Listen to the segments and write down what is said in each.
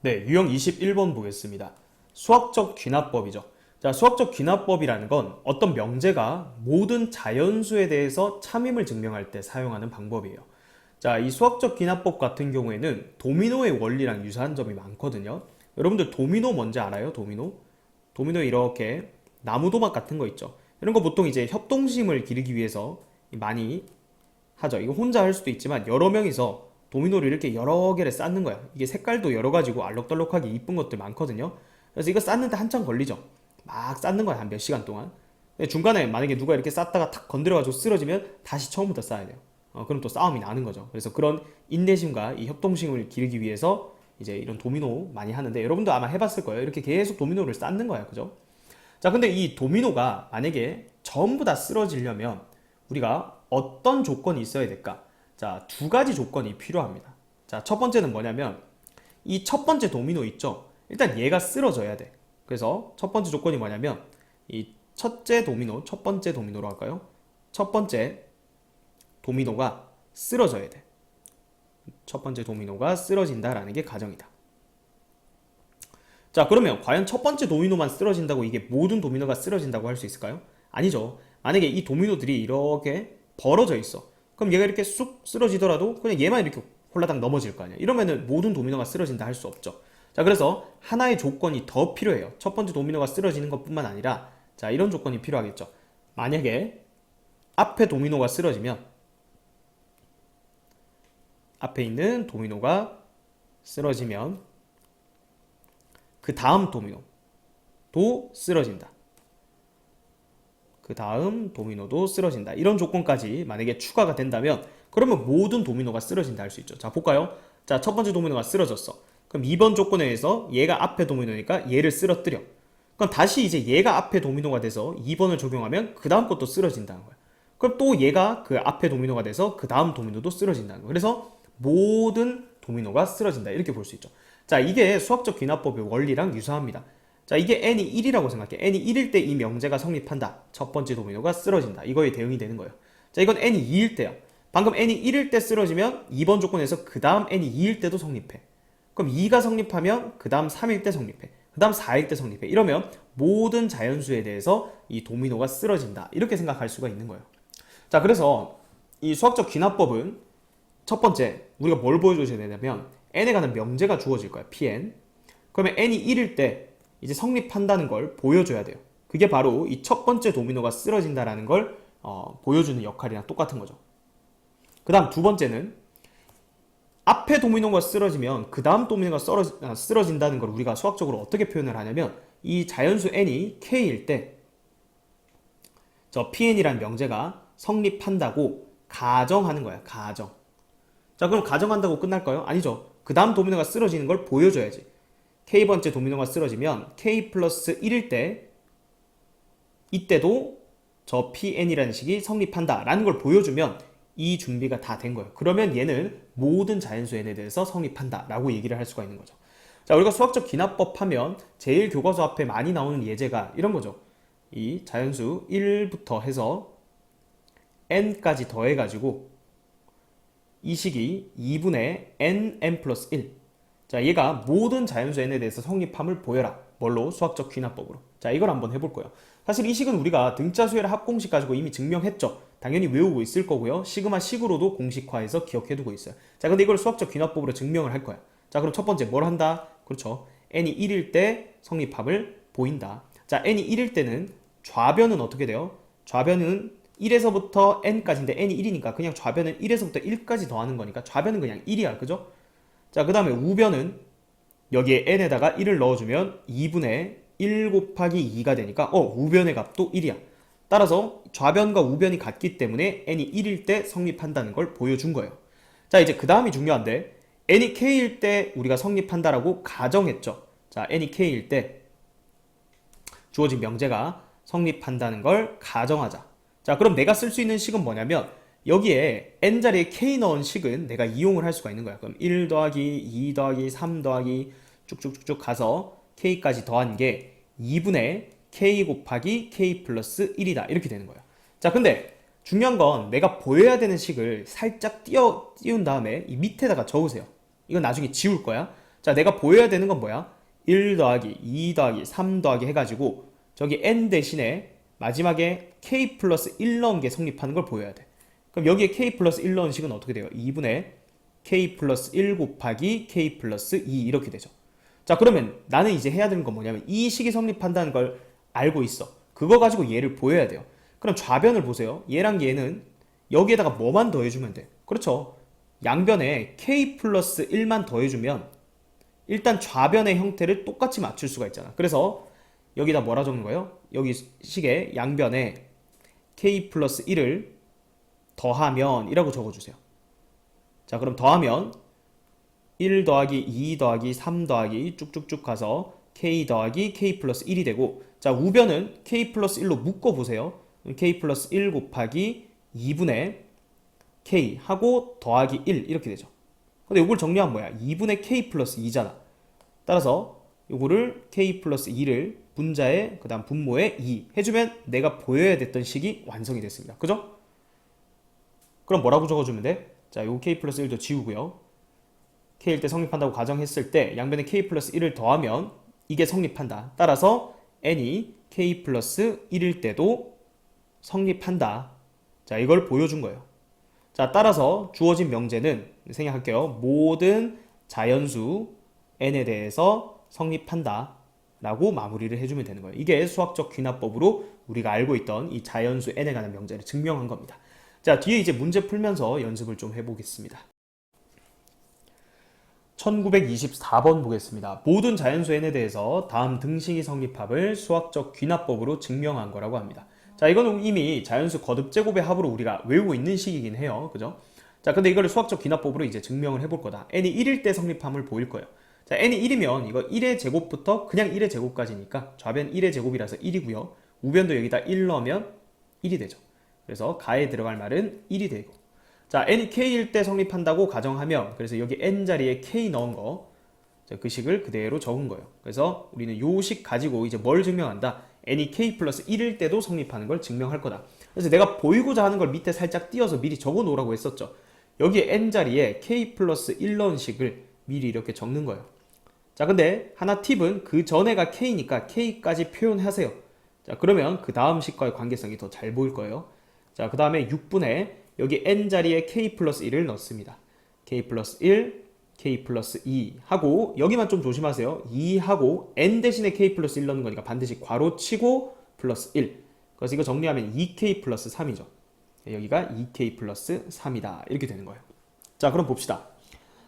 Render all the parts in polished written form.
네, 유형 21번 보겠습니다. 수학적 귀납법이죠. 자, 수학적 귀납법이라는 건 어떤 명제가 모든 자연수에 대해서 참임을 증명할 때 사용하는 방법이에요. 자, 이 수학적 귀납법 같은 경우에는 도미노의 원리랑 유사한 점이 많거든요. 여러분들 도미노 뭔지 알아요? 도미노? 도미노 이렇게 나무 도막 같은 거 있죠. 이런 거 보통 이제 협동심을 기르기 위해서 많이 하죠. 이거 혼자 할 수도 있지만 여러 명이서 도미노를 이렇게 여러 개를 쌓는 거야. 이게 색깔도 여러 가지고 알록달록하게 이쁜 것들 많거든요. 그래서 이거 쌓는데 한참 걸리죠. 막 쌓는 거야, 한 몇 시간 동안. 근데 중간에 만약에 누가 이렇게 쌓다가 탁 건드려가지고 쓰러지면 다시 처음부터 쌓아야 돼요. 그럼 또 싸움이 나는 거죠. 그래서 그런 인내심과 이 협동심을 기르기 위해서 이제 이런 도미노 많이 하는데, 여러분도 아마 해봤을 거예요. 이렇게 계속 도미노를 쌓는 거야, 그죠? 자, 근데 이 도미노가 만약에 전부 다 쓰러지려면 우리가 어떤 조건이 있어야 될까? 자, 두 가지 조건이 필요합니다. 자, 첫 번째는 뭐냐면 이 첫 번째 도미노 있죠? 일단 얘가 쓰러져야 돼. 그래서 첫 번째 조건이 뭐냐면 이 첫째 도미노, 첫 번째 도미노로 할까요? 첫 번째 도미노가 쓰러져야 돼. 첫 번째 도미노가 쓰러진다라는 게 가정이다. 자, 그러면 과연 첫 번째 도미노만 쓰러진다고 이게 모든 도미노가 쓰러진다고 할 수 있을까요? 아니죠. 만약에 이 도미노들이 이렇게 벌어져 있어. 그럼 얘가 이렇게 쑥 쓰러지더라도 그냥 얘만 이렇게 홀라당 넘어질 거 아니야. 이러면은 모든 도미노가 쓰러진다 할 수 없죠. 자, 그래서 하나의 조건이 더 필요해요. 첫 번째 도미노가 쓰러지는 것뿐만 아니라, 자, 이런 조건이 필요하겠죠. 만약에 앞에 도미노가 쓰러지면, 앞에 있는 도미노가 쓰러지면 그 다음 도미노도 쓰러진다. 그 다음 도미노도 쓰러진다. 이런 조건까지 만약에 추가가 된다면 그러면 모든 도미노가 쓰러진다 할 수 있죠. 자, 볼까요? 자, 첫 번째 도미노가 쓰러졌어. 그럼 2번 조건에 의해서 얘가 앞에 도미노니까 얘를 쓰러뜨려. 그럼 다시 이제 얘가 앞에 도미노가 돼서 2번을 적용하면 그 다음 것도 쓰러진다는 거야. 그럼 또 얘가 그 앞에 도미노가 돼서 그 다음 도미노도 쓰러진다는 거야. 그래서 모든 도미노가 쓰러진다. 이렇게 볼 수 있죠. 자, 이게 수학적 귀납법의 원리랑 유사합니다. 자, 이게 n이 1이라고 생각해. n이 1일 때 이 명제가 성립한다. 첫 번째 도미노가 쓰러진다. 이거에 대응이 되는 거예요. 자, 이건 n이 2일 때야. 방금 n이 1일 때 쓰러지면 2번 조건에서 그 다음 n이 2일 때도 성립해. 그럼 2가 성립하면 그 다음 3일 때 성립해. 그 다음 4일 때 성립해. 이러면 모든 자연수에 대해서 이 도미노가 쓰러진다. 이렇게 생각할 수가 있는 거예요. 자, 그래서 이 수학적 귀납법은 첫 번째, 우리가 뭘 보여줘야 되냐면 n에 관한 명제가 주어질 거야. pn. 그러면 n이 1일 때 이제 성립한다는 걸 보여줘야 돼요. 그게 바로 이 첫 번째 도미노가 쓰러진다라는 걸 보여주는 역할이랑 똑같은 거죠. 그 다음 두 번째는 앞에 도미노가 쓰러지면 그 다음 도미노가 쓰러진다는 걸 우리가 수학적으로 어떻게 표현을 하냐면 이 자연수 n이 k일 때 저 pn이라는 명제가 성립한다고 가정하는 거야. 가정. 자, 그럼 가정한다고 끝날까요? 아니죠. 그 다음 도미노가 쓰러지는 걸 보여줘야지. k번째 도미노가 쓰러지면 k 플러스 1일 때 이때도 저 pn이라는 식이 성립한다 라는 걸 보여주면 이 준비가 다 된 거예요. 그러면 얘는 모든 자연수 n에 대해서 성립한다 라고 얘기를 할 수가 있는 거죠. 자, 우리가 수학적 귀납법 하면 제일 교과서 앞에 많이 나오는 예제가 이런 거죠. 이 자연수 1부터 해서 n까지 더해가지고 이 식이 2분의 n 플러스 1. 자, 얘가 모든 자연수 n에 대해서 성립함을 보여라. 뭘로? 수학적 귀납법으로. 자, 이걸 한번 해볼 거예요. 사실 이 식은 우리가 등차수열의 합공식 가지고 이미 증명했죠. 당연히 외우고 있을 거고요. 시그마 식으로도 공식화해서 기억해두고 있어요. 자, 근데 이걸 수학적 귀납법으로 증명을 할 거야. 자, 그럼 첫 번째 뭘 한다? 그렇죠. n이 1일 때 성립함을 보인다. 자, n이 1일 때는 좌변은 어떻게 돼요? 좌변은 1에서부터 n까지인데 n이 1이니까 그냥 좌변은 1에서부터 1까지 더하는 거니까 좌변은 그냥 1이야. 그죠? 자, 그 다음에 우변은 여기에 n에다가 1을 넣어주면 2분의 1 곱하기 2가 되니까 우변의 값도 1이야. 따라서 좌변과 우변이 같기 때문에 n이 1일 때 성립한다는 걸 보여준 거예요. 자, 이제 그 다음이 중요한데 n이 k일 때 우리가 성립한다라고 가정했죠. 자, n이 k일 때 주어진 명제가 성립한다는 걸 가정하자. 자, 그럼 내가 쓸 수 있는 식은 뭐냐면 여기에 n자리에 k 넣은 식은 내가 이용을 할 수가 있는 거야. 그럼 1 더하기 2 더하기 3 더하기 쭉쭉쭉쭉 가서 k까지 더한 게 2분의 k 곱하기 k 플러스 1이다. 이렇게 되는 거야. 자, 근데 중요한 건 내가 보여야 되는 식을 살짝 띄운 다음에 이 밑에다가 적으세요. 이건 나중에 지울 거야. 자, 내가 보여야 되는 건 뭐야? 1 더하기 2 더하기 3 더하기 해가지고 저기 n 대신에 마지막에 k 플러스 1 넣은 게 성립하는 걸 보여야 돼. 그럼 여기에 k 플러스 1 넣은 식은 어떻게 돼요? 2분의 k 플러스 1 곱하기 k 플러스 2 이렇게 되죠. 자, 그러면 나는 이제 해야 되는 건 뭐냐면 이 식이 성립한다는 걸 알고 있어. 그거 가지고 얘를 보여야 돼요. 그럼 좌변을 보세요. 얘랑 얘는 여기에다가 뭐만 더해주면 돼? 그렇죠. 양변에 k 플러스 1만 더해주면 일단 좌변의 형태를 똑같이 맞출 수가 있잖아. 그래서 여기다 뭐라 적는 거예요? 여기 식의 양변에 k 플러스 1을 더하면 이라고 적어주세요. 자, 그럼 더하면 1 더하기 2 더하기 3 더하기 쭉쭉쭉 가서 k 더하기 k 플러스 1이 되고, 자, 우변은 k 플러스 1로 묶어보세요. k 플러스 1 곱하기 2분의 k 하고 더하기 1 이렇게 되죠. 근데 이걸 정리하면 뭐야? 2분의 k 플러스 2잖아. 따라서 이거를 k 플러스 2를 분자에 그 다음 분모에 2 해주면 내가 보여야 됐던 식이 완성이 됐습니다. 그죠? 그럼 뭐라고 적어주면 돼? 자, 요 k 플러스 1도 지우고요. k일 때 성립한다고 가정했을 때 양변에 k 플러스 1을 더하면 이게 성립한다. 따라서 n이 k 플러스 1일 때도 성립한다. 자, 이걸 보여준 거예요. 자, 따라서 주어진 명제는 생략할게요. 모든 자연수 n에 대해서 성립한다 라고 마무리를 해주면 되는 거예요. 이게 수학적 귀납법으로 우리가 알고 있던 이 자연수 n에 관한 명제를 증명한 겁니다. 자, 뒤에 이제 문제 풀면서 연습을 좀 해보겠습니다. 1924번 보겠습니다. 모든 자연수 n에 대해서 다음 등식이 성립합을 수학적 귀납법으로 증명한 거라고 합니다. 자, 이거는 이미 자연수 거듭제곱의 합으로 우리가 외우고 있는 식이긴 해요. 그죠? 자, 근데 이거를 수학적 귀납법으로 이제 증명을 해볼 거다. n이 1일 때 성립함을 보일 거예요. 자, n이 1이면 이거 1의 제곱부터 그냥 1의 제곱까지니까 좌변 1의 제곱이라서 1이고요. 우변도 여기다 1 넣으면 1이 되죠. 그래서 가에 들어갈 말은 1이 되고, 자, n이 k일 때 성립한다고 가정하면, 그래서 여기 n 자리에 k 넣은 거, 자, 그 식을 그대로 적은 거예요. 그래서 우리는 요 식 가지고 이제 뭘 증명한다? n이 k 플러스 1일 때도 성립하는 걸 증명할 거다. 그래서 내가 보이고자 하는 걸 밑에 살짝 띄어서 미리 적어 놓으라고 했었죠. 여기에 n 자리에 k 플러스 1 넣은 식을 미리 이렇게 적는 거예요. 자, 근데 하나 팁은 그 전에가 k니까 k까지 표현하세요. 자, 그러면 그 다음 식과의 관계성이 더 잘 보일 거예요. 자, 그 다음에 6분의 여기 n 자리에 k 플러스 1을 넣습니다. k 플러스 1, k 플러스 2 하고, 여기만 좀 조심하세요. 2 하고 n 대신에 k 플러스 1 넣는 거니까 반드시 괄호 치고 플러스 1. 그래서 이거 정리하면 2k 플러스 3이죠. 여기가 2k 플러스 3이다. 이렇게 되는 거예요. 자, 그럼 봅시다.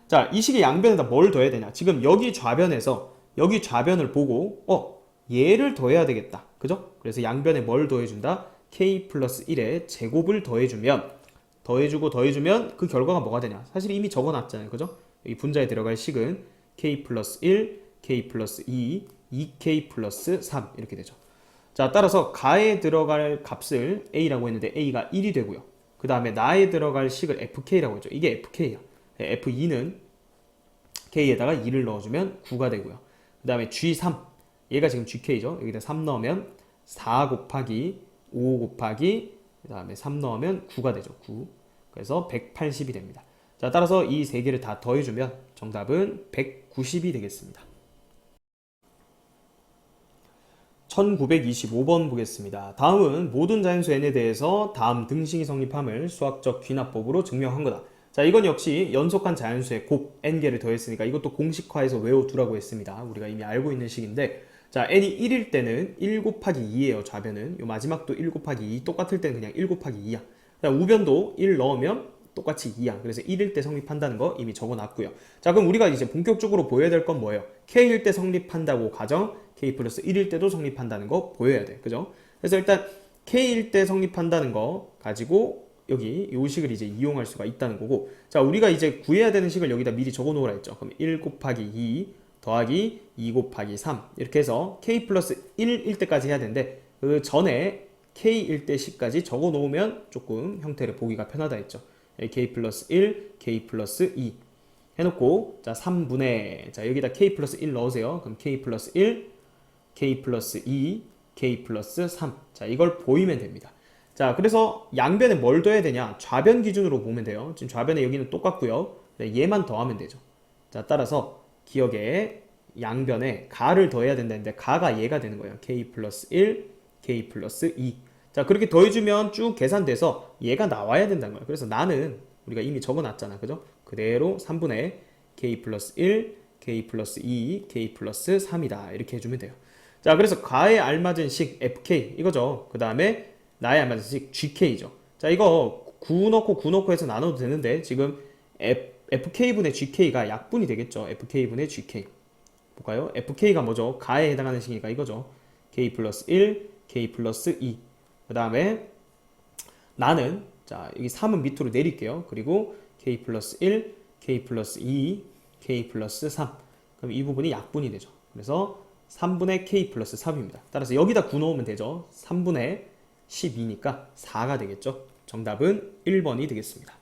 자, 이 식의 양변에다 뭘 더해야 되냐? 지금 여기 좌변에서 여기 좌변을 보고 얘를 더해야 되겠다. 그죠? 그래서 양변에 뭘 더해준다? k 플러스 1에 제곱을 더해주면, 더해주면 그 결과가 뭐가 되냐? 사실 이미 적어놨잖아요. 그죠? 이 분자에 들어갈 식은 k 플러스 1, k 플러스 2, 2k 플러스 3 이렇게 되죠. 자, 따라서 가에 들어갈 값을 a라고 했는데 a가 1이 되고요. 그 다음에 나에 들어갈 식을 fk라고 했죠. 이게 fk야. f2는 k에다가 2를 넣어주면 9가 되고요. 그 다음에 g3, 얘가 지금 gk죠. 여기다 3 넣으면 4 곱하기 5 곱하기 그 다음에 3 넣으면 9가 되죠. 9. 그래서 180이 됩니다. 자, 따라서 이 세 개를 다 더해주면 정답은 190이 되겠습니다. 1925번 보겠습니다. 다음은 모든 자연수 n에 대해서 다음 등식이 성립함을 수학적 귀납법으로 증명한 거다. 자, 이건 역시 연속한 자연수의 곱 n개를 더했으니까 이것도 공식화해서 외워두라고 했습니다. 우리가 이미 알고 있는 식인데, 자, n이 1일 때는 1 곱하기 2예요. 좌변은. 요 마지막도 1 곱하기 2. 똑같을 때는 그냥 1 곱하기 2야. 우변도 1 넣으면 똑같이 2야. 그래서 1일 때 성립한다는 거 이미 적어놨고요. 자, 그럼 우리가 이제 본격적으로 보여야 될 건 뭐예요? k일 때 성립한다고 가정, k 플러스 1일 때도 성립한다는 거 보여야 돼. 그죠? 그래서 일단 k일 때 성립한다는 거 가지고 여기 이 식을 이제 이용할 수가 있다는 거고, 자, 우리가 이제 구해야 되는 식을 여기다 미리 적어 놓으라 했죠. 그럼 1 곱하기 2 더하기 2 곱하기 3 이렇게 해서 k 플러스 1일 때까지 해야 되는데, 그 전에 k일 때 식까지 적어 놓으면 조금 형태를 보기가 편하다 했죠. k 플러스 1, k 플러스 2 해놓고, 자, 3분의, 자, 여기다 k 플러스 1 넣으세요. 그럼 k 플러스 1, k 플러스 2, k 플러스 3. 자, 이걸 보이면 됩니다. 자, 그래서 양변에 뭘 더해야 되냐? 좌변 기준으로 보면 돼요. 지금 좌변에 여기는 똑같고요. 네, 얘만 더하면 되죠. 자, 따라서 기억에 양변에 가를 더해야 된다는데 가가 얘가 되는 거예요. k 플러스 1, k 플러스 2. 자, 그렇게 더해주면 쭉 계산돼서 얘가 나와야 된다는 거예요. 그래서 나는 우리가 이미 적어놨잖아. 그죠? 그대로 3분의 k 플러스 1, k 플러스 2, k 플러스 3이다. 이렇게 해주면 돼요. 자, 그래서 가에 알맞은 식 fk 이거죠. 그 다음에 나에 알맞은 식 gk죠. 자, 이거 9 넣고 9 넣고 해서 나눠도 되는데 지금 fk분의 gk가 약분이 되겠죠. fk분의 gk. 볼까요? fk가 뭐죠? 가에 해당하는 식이니까 이거죠. k 플러스 1, k 플러스 2. 그 다음에 나는 자 여기 3은 밑으로 내릴게요. 그리고 k 플러스 1, k 플러스 2, k 플러스 3. 그럼 이 부분이 약분이 되죠. 그래서 3분의 k 플러스 3입니다. 따라서 여기다 9 넣으면 되죠. 3분의 12니까 4가 되겠죠. 정답은 1번이 되겠습니다.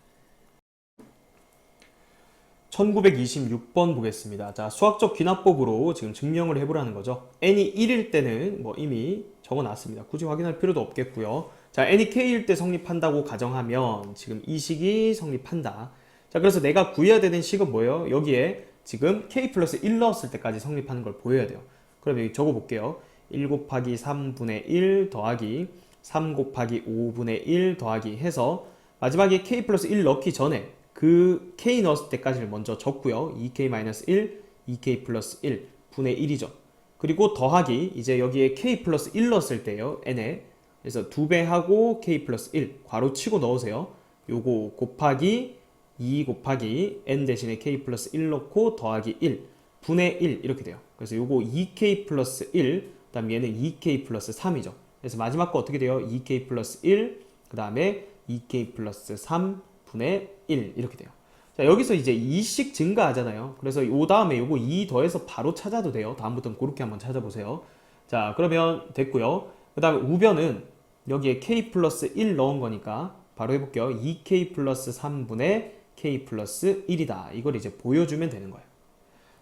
1926번 보겠습니다. 자, 수학적 귀납법으로 지금 증명을 해보라는 거죠. n이 1일 때는 뭐 이미 적어놨습니다. 굳이 확인할 필요도 없겠고요. 자, n이 k일 때 성립한다고 가정하면 지금 이 식이 성립한다. 자, 그래서 내가 구해야 되는 식은 뭐예요? 여기에 지금 k 플러스 1 넣었을 때까지 성립하는 걸 보여야 돼요. 그럼 여기 적어볼게요. 1 곱하기 3분의 1 더하기 3 곱하기 5분의 1 더하기 해서 마지막에 k 플러스 1 넣기 전에 그 k 넣었을 때까지를 먼저 적고요. 2k-1, 2k 플러스 1 분의 1이죠. 그리고 더하기 이제 여기에 k 플러스 1 넣었을 때요. n에 그래서 2배 하고 k 플러스 1 괄호 치고 넣으세요. 요거 곱하기 2 곱하기 n 대신에 k 플러스 1 넣고 더하기 1 분의 1 이렇게 돼요. 그래서 요거 2k 플러스 1 그 다음 얘는 2k 플러스 3이죠. 그래서 마지막 거 어떻게 돼요? 2k 플러스 1 그 다음에 2k 플러스 3 분의 1 이렇게 돼요. 자, 여기서 이제 2씩 증가하잖아요. 그래서 요 다음에 요거 2 더해서 바로 찾아도 돼요. 다음부터는 그렇게 한번 찾아보세요. 자, 그러면 됐고요. 그 다음에 우변은 여기에 k 플러스 1 넣은 거니까 바로 해볼게요. 2k 플러스 3분의 k 플러스 1이다. 이걸 이제 보여주면 되는 거예요.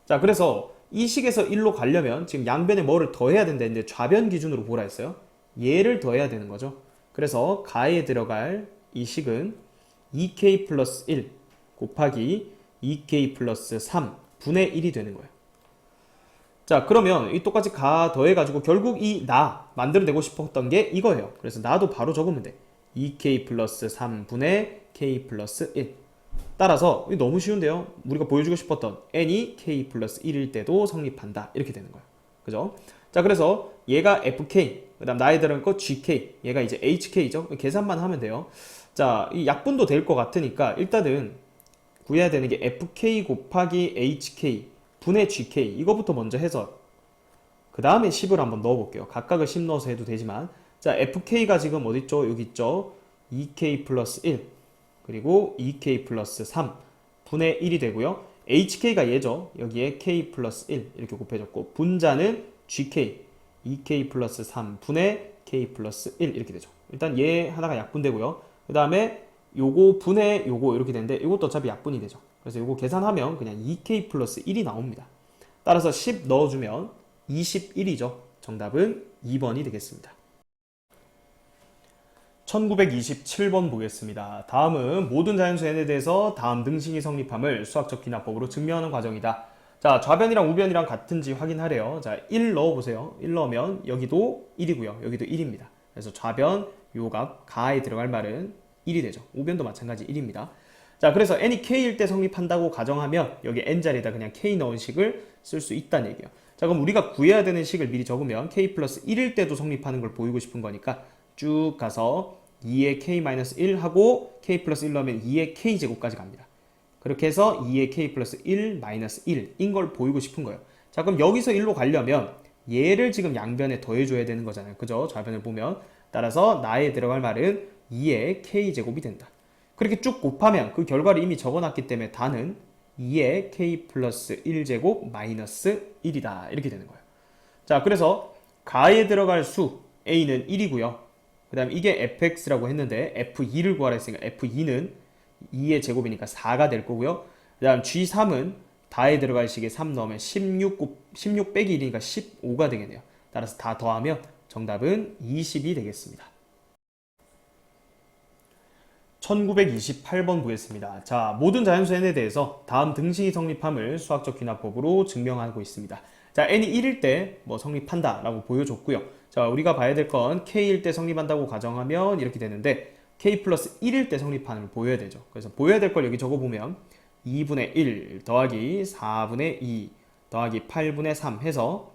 자, 그래서 이 식에서 1로 가려면 지금 양변에 뭐를 더해야 된다는데 좌변 기준으로 보라 했어요. 얘를 더해야 되는 거죠. 그래서 가에 들어갈 이 식은 2k 플러스 1 곱하기 2k 플러스 3 분의 1이 되는 거예요. 자, 그러면 이 똑같이 가 더해가지고 결국 이 나 만들어내고 싶었던 게 이거예요. 그래서 나도 바로 적으면 돼. 2k 플러스 3 분의 k 플러스 1. 따라서 너무 쉬운데요. 우리가 보여주고 싶었던 n이 k 플러스 1일 때도 성립한다. 이렇게 되는 거예요. 그죠? 자, 그래서 얘가 fk, 그 다음 나에 들어간 거 gk, 얘가 이제 hk죠. 계산만 하면 돼요. 자, 이 약분도 될 것 같으니까 일단은 구해야 되는 게 fk 곱하기 hk 분의 gk 이거부터 먼저 해서 그 다음에 10을 한번 넣어볼게요. 각각을 10 넣어서 해도 되지만 자, fk가 지금 어딨죠? 여기 있죠? 2k 플러스 1 그리고 2k 플러스 3 분의 1이 되고요. hk가 얘죠. 여기에 k 플러스 1 이렇게 곱해졌고 분자는 gk 2k 플러스 3 분의 k 플러스 1 이렇게 되죠. 일단 얘 하나가 약분되고요. 그 다음에 요거 분의 요거 이렇게 되는데 이것도 어차피 약분이 되죠. 그래서 요거 계산하면 그냥 2k 플러스 1이 나옵니다. 따라서 10 넣어주면 21이죠. 정답은 2번이 되겠습니다. 1927번 보겠습니다. 다음은 모든 자연수 n에 대해서 다음 등식이 성립함을 수학적 귀납법으로 증명하는 과정이다. 자, 좌변이랑 우변이랑 같은지 확인하래요. 자, 1 넣어보세요. 1 넣으면 여기도 1이고요. 여기도 1입니다. 그래서 좌변 요 값 가에 들어갈 말은 1이 되죠. 우변도 마찬가지 1입니다. 자, 그래서 n이 k일 때 성립한다고 가정하면 여기 n자리에다 그냥 k 넣은 식을 쓸 수 있다는 얘기예요. 자, 그럼 우리가 구해야 되는 식을 미리 적으면 k 플러스 1일 때도 성립하는 걸 보이고 싶은 거니까 쭉 가서 2의 k-1 하고 k 플러스 1 넣으면 2의 k제곱까지 갑니다. 그렇게 해서 2의 k 플러스 1 마이너스 1인 걸 보이고 싶은 거예요. 자, 그럼 여기서 1로 가려면 얘를 지금 양변에 더해줘야 되는 거잖아요. 그죠? 좌변을 보면. 따라서 나에 들어갈 말은 2의 k제곱이 된다. 그렇게 쭉 곱하면 그 결과를 이미 적어놨기 때문에 다는 2의 k 플러스 1제곱 마이너스 1이다. 이렇게 되는 거예요. 자, 그래서 가에 들어갈 수 a는 1이고요. 그 다음 이게 fx라고 했는데 f2를 구하라 했으니까 f2는 2의 제곱이니까 4가 될 거고요. 그 다음 g3은 다에 들어갈 식에 3 넣으면 16 빼기 1이니까 15가 되겠네요. 따라서 다 더하면 정답은 20이 되겠습니다. 1928번 보겠습니다. 자, 모든 자연수 n에 대해서 다음 등식이 성립함을 수학적 귀납법으로 증명하고 있습니다. 자, n이 1일 때 뭐 성립한다 라고 보여줬고요. 자, 우리가 봐야 될 건 k일 때 성립한다고 가정하면 이렇게 되는데 k 플러스 1일 때 성립하는 걸 보여야 되죠. 그래서 보여야 될 걸 여기 적어보면 2분의 1 더하기 4분의 2 더하기 8분의 3 해서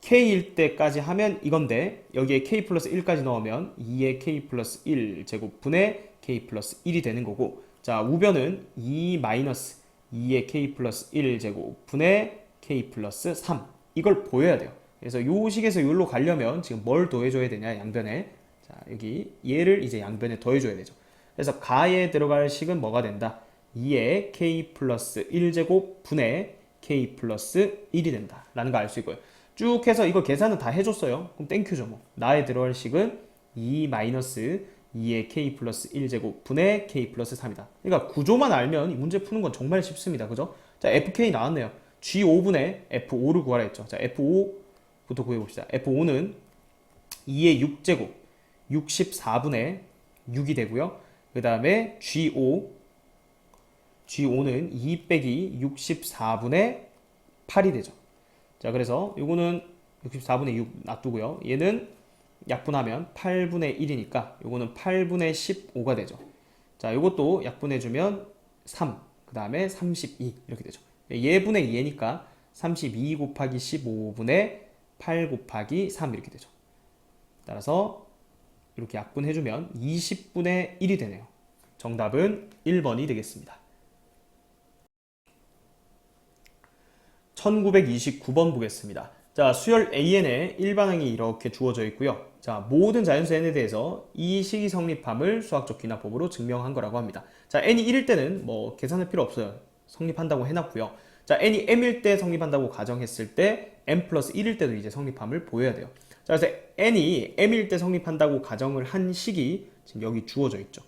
k일 때까지 하면 이건데 여기에 k 플러스 1까지 넣으면 2의 k 플러스 1 제곱분의 k 플러스 1이 되는 거고, 자, 우변은 2 마이너스 2의 k 플러스 1 제곱분의 k 플러스 3 이걸 보여야 돼요. 그래서 요 식에서 요로 가려면 지금 뭘 더해줘야 되냐, 양변에. 자, 여기 얘를 이제 양변에 더해줘야 되죠. 그래서 가에 들어갈 식은 뭐가 된다? 2의 k 플러스 1제곱 분의 k 플러스 1이 된다 라는 거 알 수 있고요. 쭉 해서 이거 계산은 다 해줬어요. 그럼 땡큐죠 뭐. 나에 들어갈 식은 2 마이너스 2의 k 플러스 1제곱 분의 k 플러스 3이다. 그러니까 구조만 알면 이 문제 푸는 건 정말 쉽습니다. 그죠? 자, fk 나왔네요. g5분의 f5를 구하라 했죠. 자, f5부터 구해봅시다. f5는 2의 6제곱 64분의 6이 되고요. 그 다음에 G5는 2 빼기 64분의 8이 되죠. 자, 그래서 요거는 64분의 6 놔두고요. 얘는 약분하면 8분의 1이니까 요거는 8분의 15가 되죠. 자, 요것도 약분해주면 3, 그 다음에 32 이렇게 되죠. 얘분의 2니까 32 곱하기 15분의 8 곱하기 3 이렇게 되죠. 따라서 이렇게 약분해주면 20분의 1이 되네요. 정답은 1번이 되겠습니다. 1929번 보겠습니다. 자, 수열 AN의 일반항이 이렇게 주어져 있고요. 자, 모든 자연수 n에 대해서 이 식이 성립함을 수학적 귀납법으로 증명한 거라고 합니다. 자, n이 1일 때는 뭐 계산할 필요 없어요. 성립한다고 해놨고요. 자, n이 m일 때 성립한다고 가정했을 때 m 플러스 1일 때도 이제 성립함을 보여야 돼요. 자, 그래서 n이 m일 때 성립한다고 가정을 한 식이 지금 여기 주어져 있죠.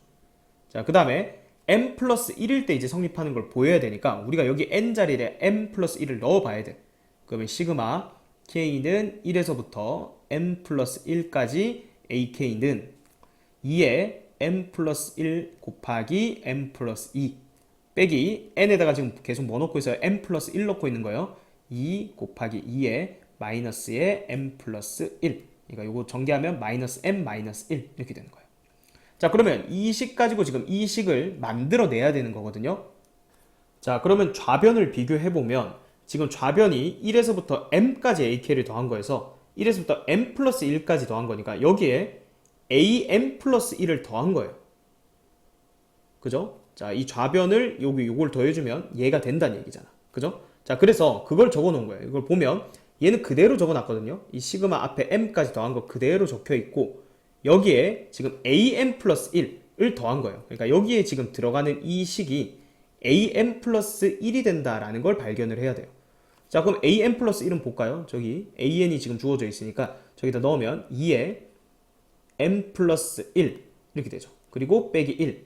자, 그 다음에 m 플러스 1일 때 이제 성립하는 걸 보여야 되니까 우리가 여기 n 자리에 m 플러스 1을 넣어 봐야 돼. 그러면 시그마 k는 1에서부터 m 플러스 1까지 ak는 2에 m 플러스 1 곱하기 m 플러스 2 빼기 n에다가 지금 계속 뭐 넣고 있어요? m 플러스 1 넣고 있는 거예요. 2 곱하기 2에 마이너스에 m 플러스 1. 그러니까 이거 전개하면 마이너스 m 마이너스 1 이렇게 되는 거예요. 자, 그러면 이 식 가지고 지금 이 식을 만들어내야 되는 거거든요. 자, 그러면 좌변을 비교해보면 지금 좌변이 1에서부터 m까지 ak를 더한 거에서 1에서부터 m 플러스 1까지 더한 거니까 여기에 am 플러스 1을 더한 거예요. 그죠? 자, 이 좌변을 요걸 더해주면 얘가 된다는 얘기잖아. 그죠? 자, 그래서 그걸 적어 놓은 거예요. 이걸 보면 얘는 그대로 적어 놨거든요. 이 시그마 앞에 m까지 더한 거 그대로 적혀 있고 여기에 지금 am 플러스 1을 더한 거예요. 그러니까 여기에 지금 들어가는 이 식이 am 플러스 1이 된다라는 걸 발견을 해야 돼요. 자, 그럼 am 플러스 1은 볼까요? 저기 an이 지금 주어져 있으니까 저기다 넣으면 2에 m 플러스 1 이렇게 되죠. 그리고 빼기 1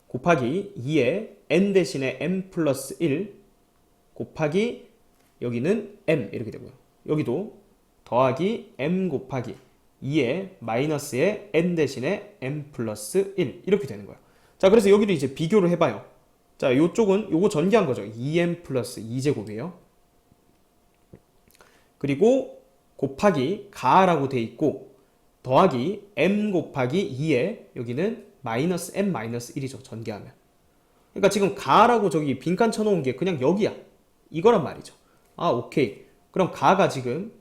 곱하기 2에 n 대신에 m 플러스 1 곱하기 여기는 m 이렇게 되고요. 여기도 더하기 m 곱하기 2에 마이너스에 n 대신에 m 플러스 1 이렇게 되는 거예요. 자, 그래서 여기도 이제 비교를 해봐요. 자, 요쪽은 요거 전개한 거죠. 2m 플러스 2제곱이에요. 그리고 곱하기 가라고 돼 있고 더하기 m 곱하기 2에 여기는 마이너스 m 마이너스 1이죠. 전개하면. 그러니까 지금 가라고 저기 빈칸 쳐놓은 게 그냥 여기야. 이거란 말이죠. 아, 오케이. 그럼 가가 지금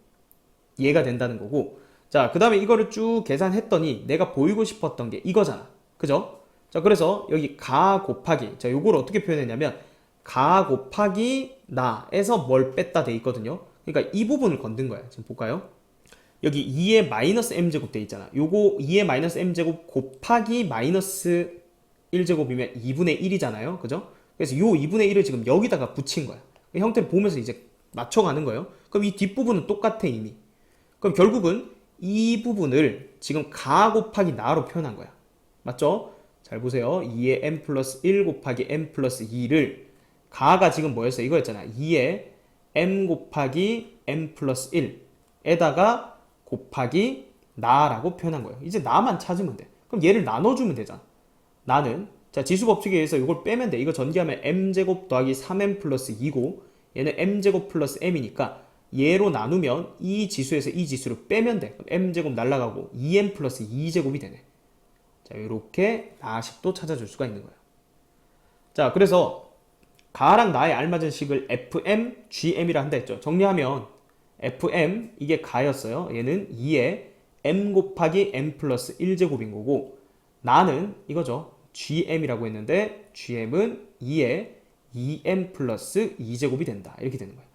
얘가 된다는 거고, 자, 그 다음에 이거를 쭉 계산했더니 내가 보이고 싶었던 게 이거잖아. 그죠? 자, 그래서 여기 가 곱하기, 자, 요걸 어떻게 표현했냐면 가 곱하기 나에서 뭘 뺐다 돼 있거든요. 그러니까 이 부분을 건든 거야. 지금 볼까요? 여기 2의 마이너스 m제곱 돼 있잖아. 요거 2의 마이너스 m제곱 곱하기 마이너스 1제곱이면 2분의 1이잖아요. 그죠? 그래서 요 2분의 1을 지금 여기다가 붙인 거야. 형태를 보면서 이제 맞춰가는 거예요. 그럼 이 뒷부분은 똑같아 이미. 그럼 결국은 이 부분을 지금 가 곱하기 나로 표현한 거야. 맞죠? 잘 보세요. 2의 m 플러스 1 곱하기 m 플러스 2를 가가 지금 뭐였어? 이거였잖아. 2의 m 곱하기 m 플러스 1에다가 곱하기 나라고 표현한 거예요. 이제 나만 찾으면 돼. 그럼 얘를 나눠주면 되잖아. 나는 자 지수 법칙에 의해서 이걸 빼면 돼. 이거 전개하면 m제곱 더하기 3m 플러스 2고 얘는 m제곱 플러스 m이니까 얘로 나누면 이 지수에서 이 지수를 빼면 돼. 그럼 m제곱 날라가고 2m 플러스 2제곱이 되네. 자 이렇게 나식도 찾아줄 수가 있는 거예요. 자 그래서 가랑 나에 알맞은 식을 fm, gm이라 한다 했죠. 정리하면 fm 이게 가였어요. 얘는 2에 m 곱하기 m 플러스 1제곱인 거고 나는 이거죠. gm이라고 했는데 gm은 2에 2m 플러스 2제곱이 된다. 이렇게 되는 거예요.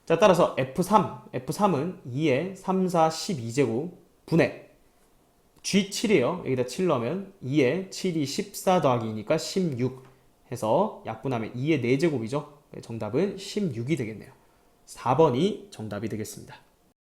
자 따라서 F3은 2에 3, 4, 12제곱 분의 G7이에요. 여기다 7 넣으면 2에 7이 14 더하기니까 16 해서 약분하면 2의 4제곱이죠. 정답은 16이 되겠네요. 4번이 정답이 되겠습니다.